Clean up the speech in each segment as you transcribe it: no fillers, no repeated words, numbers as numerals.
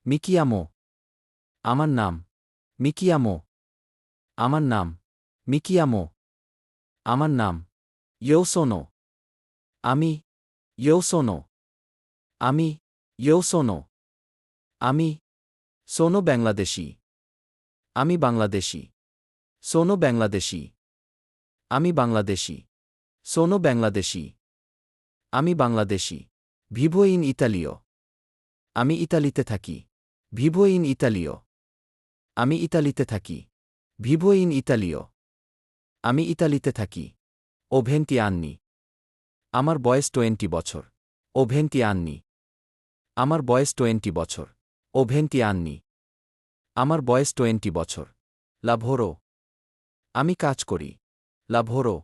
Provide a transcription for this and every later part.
Mi chiamo. আমার নাম। Mi chiamo. আমার নাম। Mi chiamo. আমার নাম। Io sono. আমি। Io sono. আমি। Io sono. আমি। Sono Bangladeshi. আমি বাংলাদেশী। Sono Bangladeshi. আমি বাংলাদেশী। Sono Bangladeshi. আমি বাংলাদেশী। Vivo in Italio. আমি ইতালিতে থাকি। Vivo in Italio. আমি ইতালিতে থাকি। Vivo in Italio. আমি ইতালিতে থাকি। Ho 20 anni. আমার বয়স 20 বছর। Ho 20 anni. আমার বয়স 20 বছর। Ho 20 anni. আমার বয়স 20 বছর। Lavoro. আমি কাজ করি। Lavoro.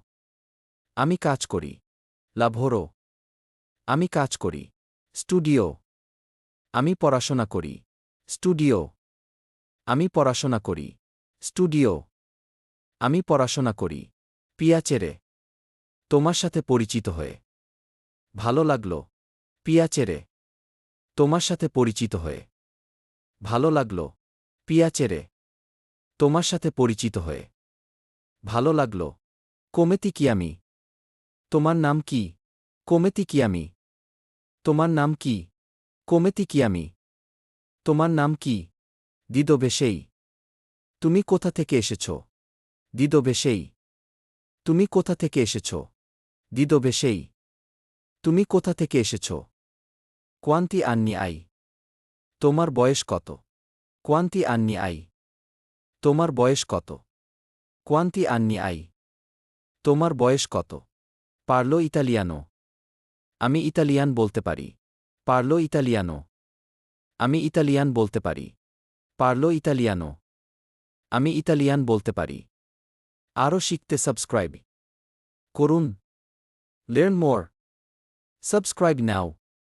আমি কাজ করি। Lavoro. আমি কাজ করি। Studio. আমি পড়াশোনা করি। Studio. আমি পড়াশোনা করি। Studio. আমি পড়াশোনা করি। Piacere. তোমার সাথে পরিচিত হয়ে। ভালো লাগলো। Piacere. তোমার সাথে পরিচিত হয়ে। ভালো লাগলো। Piacere. তোমার সাথে পরিচিত হয়ে। ভালো লাগলো। Come ti chiami? তোমার নাম কি? Come ti chiami? তোমার নাম কি? Come ti chiami? তোমার নাম কি? Di dove sei? তুমি কোথা থেকে এসেছ? Di dove sei? তুমি কোথা থেকে এসেছ? Di dove sei? তুমি কোথা থেকে এসেছ? Quanti anni hai? তোমার বয়স কত? Quanti anni hai? তোমার বয়স কত? Quanti anni hai? তোমার বয়স কত? Parlo italiano. আমি ইতালিয়ান বলতে পারি। Parlo italiano. আমি ইতালিয়ান বলতে পারি। Parlo italiano. আমি ইতালিয়ান বলতে পারি। আরও শিখতে সাবস্ক্রাইব করুন। Learn more. Subscribe now.